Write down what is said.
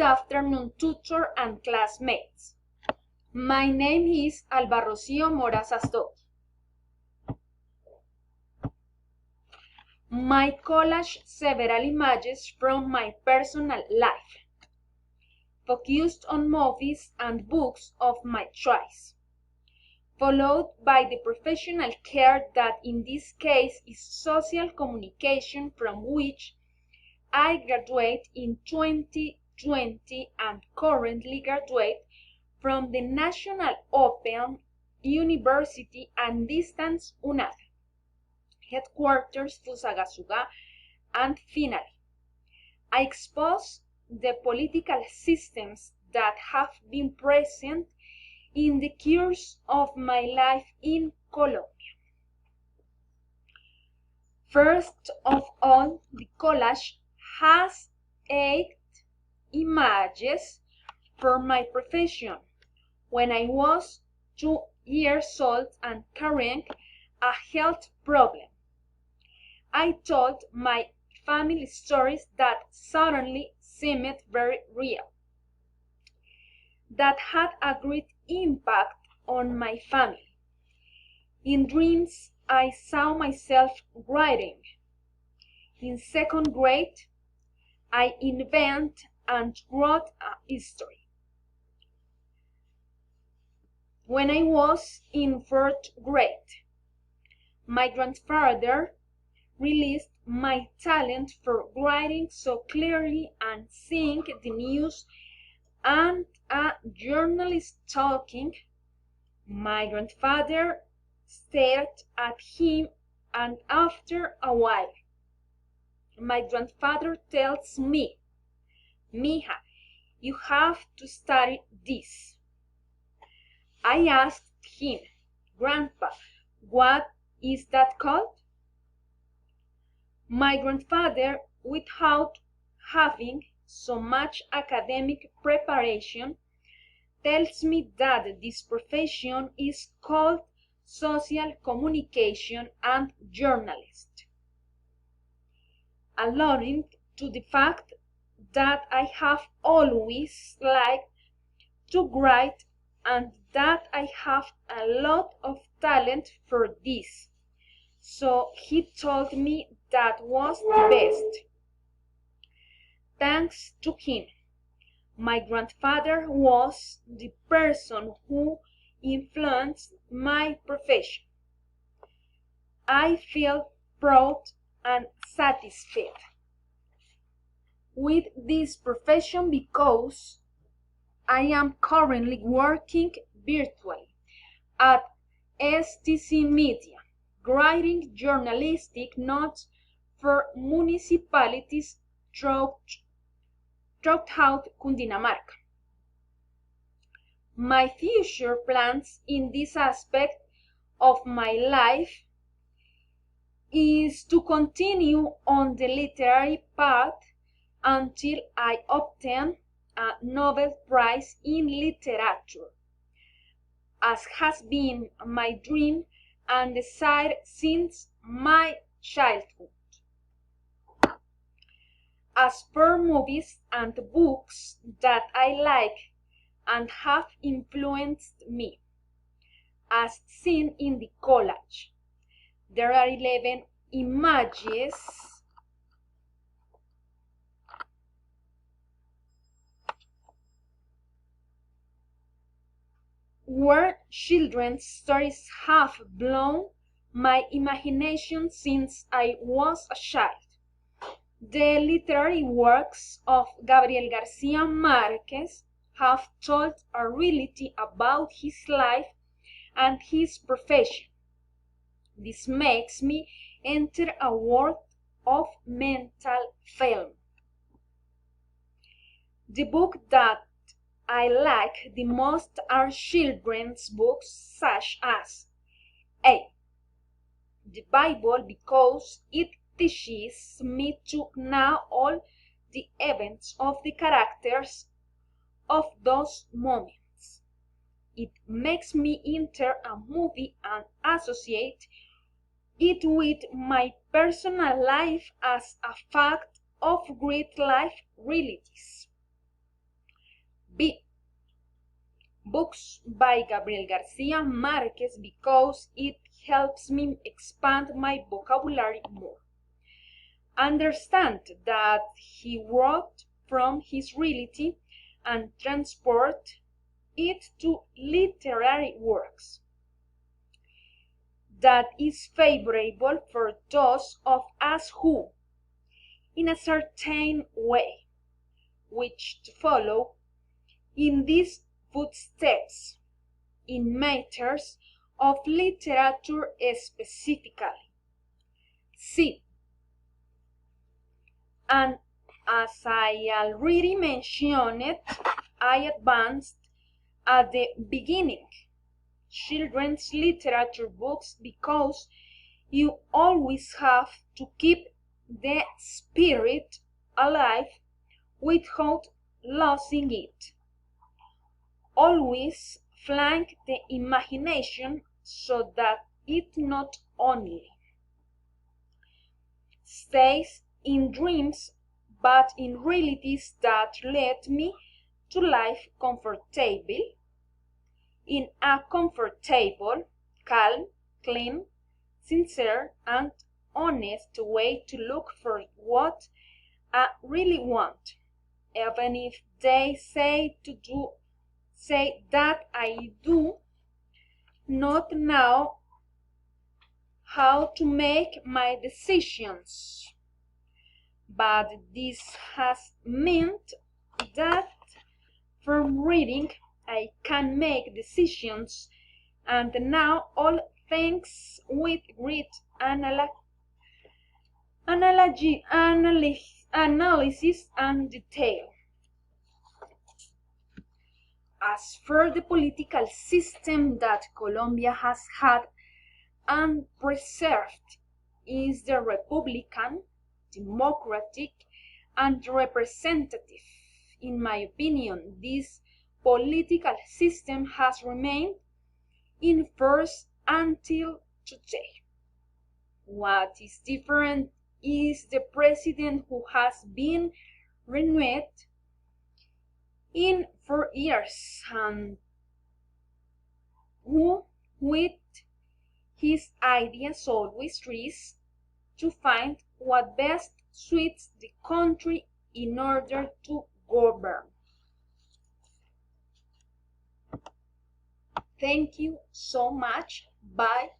afternoon, tutor and classmates. My name is Alba Rocío Mora Sastoque. My collage several images from my personal life, focused on movies and books of my choice, followed by the professional care that in this case is social communication, from which I graduate in 2020 and currently graduate from the National Open University and Distance UNAD, headquarters Fusagasugá, and finally, I expose the political systems that have been present in the course of my life in Colombia. First of all, the collage has 8 images for my profession when I was 2 years old and carrying a health problem. I told my family stories that suddenly seemed very real, that had a great impact on my family. In dreams, I saw myself writing. In 2nd grade, I invented and wrote a history. When I was in 4th grade, my grandfather released my talent for writing so clearly and seeing the news and a journalist talking. My grandfather stared at him, and after a while, my grandfather tells me, "Mija, you have to study this." I asked him, "Grandpa, what is that called?" My grandfather, without having so much academic preparation, tells me that this profession is called social communication and journalist, alluding to the fact that I have always liked to write and that I have a lot of talent for this. So he told me that was the best. Thanks to him, my grandfather was the person who influenced my profession. I feel proud and satisfied with this profession because I am currently working virtually at STC Media, writing journalistic notes for municipalities throughout Cundinamarca. My future plans in this aspect of my life is to continue on the literary path until I obtain a Nobel Prize in Literature, as has been my dream and desire since my childhood. As for movies and books that I like and have influenced me, as seen in the collage, there are 11 images where children's stories have blown my imagination since I was a child. The literary works of Gabriel García Márquez have told a reality about his life and his profession. This makes me enter a world of mental film. The book that I like the most are children's books such as A. The Bible, because it teaches me to know all the events of the characters of those moments. It makes me enter a movie and associate it with my personal life as a fact of great life realities. books by Gabriel Garcia Marquez because it helps me expand my vocabulary more. Understand that he wrote from his reality and transport it to literary works. That is favorable for those of us who, in a certain way, wish to follow in these footsteps in matters of literature specifically. See, and as I already mentioned, I advanced at the beginning children's literature books because you always have to keep the spirit alive without losing it. Always flank the imagination so that it not only stays in dreams but in realities that lead me to life comfortable, in a comfortable, calm, clean, sincere, and honest way to look for what I really want, even if they say that I do not know how to make my decisions. But this has meant that from reading I can make decisions, and now all things with great analysis and detail. As for the political system that Colombia has had and preserved is the Republican, democratic, and representative. In my opinion, this political system has remained in force until today. What is different is the president who has been renewed in 4 years and who, with his ideas, always tries to find what best suits the country in order to govern. Thank you so much. Bye.